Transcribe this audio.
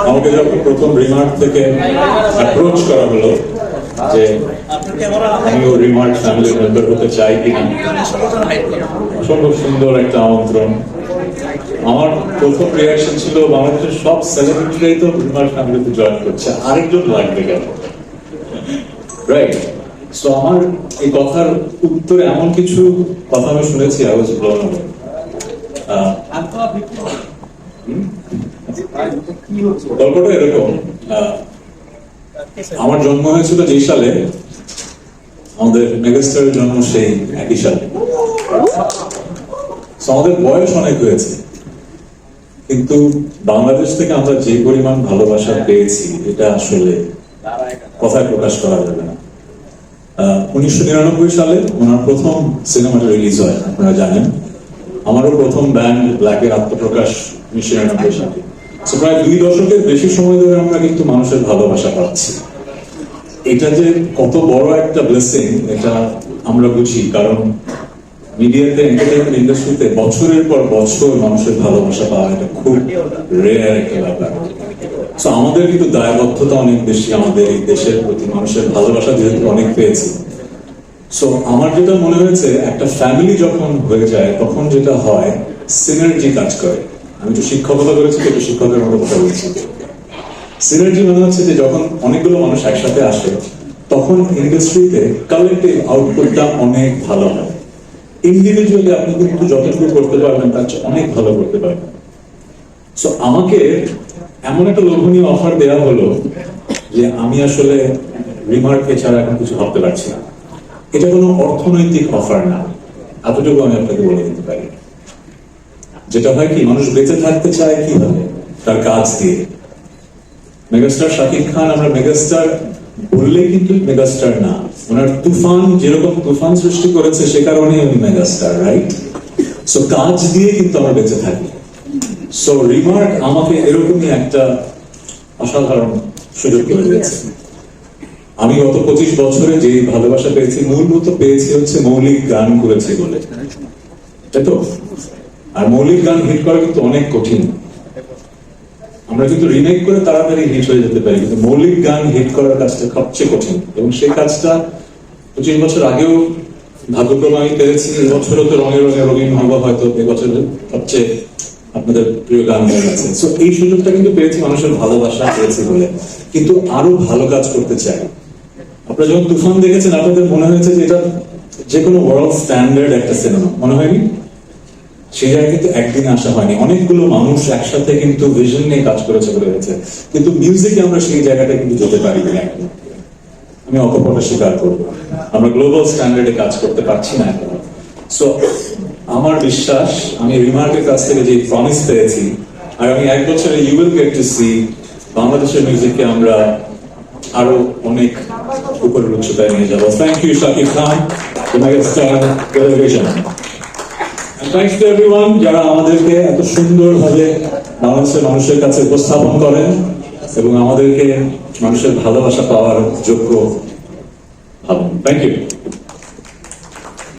আমাকে যখন প্রথম রিমার্ক থেকে অ্যাপ্রোচ করা হলো যে আমিও রিমার্ক ফ্যামিলির মেম্বার হতে চাই কিনা, অসম্ভব সুন্দর একটা আমন্ত্রণ। আমার প্রথম রিয়াকশন ছিল বাংলাদেশের সব সেলিব্রিটিরাই তো রিমার্ক ফ্যামিলিতে জয়েন করছে, আরেকজন লাগবে কেন, রাইট? সো আমার এই কথার উত্তরে এমন কিছু কথা আমি শুনেছি, আই ওয়াজ ব্লোন অ্যাওয়ে। গল্পটা এরকম, আমার জন্ম হয়েছিল যেই সালে, আমাদের মেগাস্টারের জন্ম সেই একই সালে। আমাদের বয়স অনেক হয়েছে, কিন্তু বাংলাদেশ থেকে আমরা যে পরিমাণ ভালোবাসা পেয়েছি এটা আসলে কথায় প্রকাশ করা যাবে না। 1999 সালে ওনার প্রথম সিনেমাটা রিলিজ হয়, আপনারা জানেন। আমারও প্রথম ব্যান্ড ব্ল্যাকের আত্মপ্রকাশ 1999 সালে। প্রায় 2 দশকের বেশি সময় ধরে আমরা কিন্তু মানুষের ভালোবাসা পাচ্ছি। এটা যে কত বড় একটা ব্লেসিং এটা আমরা বুঝি, কারণ মিডিয়াতে, এন্টারটেইনমেন্ট ইন্ডাস্ট্রিতে বছরের পর বছর মানুষের ভালোবাসা পাওয়া এটা খুব রেয়ার একটা ব্যাপার। সো আমাদের কিন্তু দায়বদ্ধতা অনেক বেশি আমাদের এই দেশের প্রতি, মানুষের ভালোবাসা যেহেতু অনেক পেয়েছি। সো আমার যেটা মনে হয়েছে, একটা ফ্যামিলি যখন হয়ে যায় তখন যেটা হয়, সিনার্জি কাজ করে। আমি তো শিক্ষকতা করেছি, তো একটু শিক্ষকের মতো কথা বলছি। সিনার্জি মানে হচ্ছে যে যখন অনেকগুলো মানুষ একসাথে আসে তখন ইন্ডাস্ট্রিতে কালেক্টিভ আউটপুটটা অনেক ভালো হয়। ইন্ডিভিজুয়ালি আপনি কিন্তু যতটুকু করতে পারবেন তার চেয়ে অনেক ভালো করতে পারবেন। সো আমাকে এমন একটা লোভনীয় অফার দেওয়া হলো যে আমি আসলে রিমার্কে ছাড়া এখন কিছু ভাবতে পারছি না। এটা কোনো অর্থনৈতিক অফার না, এতটুকু আমি আপনাকে বলে দিতে পারি। যেটা হয় কি, মানুষ বেঁচে থাকতে চায় কিভাবে? তার কাজ দিয়ে। মেগাস্টার শাকিব খান, আমরা মেগাস্টার বললেই কিন্তু মেগাস্টার না, ওনার তুফান যেরকম তুফান সৃষ্টি করেছে সে কারণে উনি মেগাস্টার, রাইট? সো কাজ দিয়ে কিন্তু আমরা বেঁচে থাকি। সো রিমার্ক আমাকে এরকমই একটা অসাধারণ সুযোগ করে দিয়েছে। আমি গত 25 বছরে যে ভালোবাসা পেয়েছি, মূলত পেয়েছি হচ্ছে মৌলিক গান করেছি বলে, তাই তো? আর মৌলিক গান হিট করা কিন্তু অনেক কঠিন। আমরা কিন্তু রিমেক করে তাড়াতাড়ি হিট হয়ে যেতে পারি, কিন্তু মৌলিক গান হিট করার কাজটা সবচেয়ে কঠিন। এবং সেই কাজটা 25 বছর আগেও ভাগ্যক্রমে আমি পেরেছি। এবছরও তো রঙে রঙে রঙিন হওয়া হয়তো এবছরের সবচেয়ে আপনাদের প্রিয় গান হয়ে গেছে। সো এই সুযোগটা কিন্তু পেয়েছি মানুষের ভালোবাসা পেয়েছি বলে, কিন্তু আরো ভালো কাজ করতে চাই। আপনারা যখন তুফান দেখেছেন আপনাদের মনে হয়েছে যে এটা যে কোনো ওয়ার্ল্ড স্ট্যান্ডার্ড একটা সিনেমা, মনে হয়নি? সেই জায়গায় কিন্তু একদিনে আসা হয়নি, অনেকগুলো মানুষ একসাথে কিন্তু ভিশন নিয়ে কাজ করেছে বলে হয়েছে, কিন্তু মিউজিকে আমরা সেই জায়গাটা কিন্তু যেতে পারি না এখন। আমি অকপটে স্বীকার করবো, আমরা গ্লোবাল স্ট্যান্ডার্ডে কাজ করতে পারছি না এখন। সো আমার বিশ্বাস, আমি রিমার্কের কাছ থেকে যে প্রমিস পেয়েছি, আগামী 1 বছরে you will get to see বাংলাদেশের মিউজিককে আমরা আরো অনেক উপরের উচ্চতায় নিয়ে যাবো। Thank you Shakib Khan, megastar television. Thanks to everyone যারা আমাদেরকে এত সুন্দরভাবে বাংলাদেশের মানুষের কাছে উপস্থাপন করেন এবং আমাদেরকে মানুষের ভালোবাসা পাওয়ার যোগ্য ভাবেন। Thank you.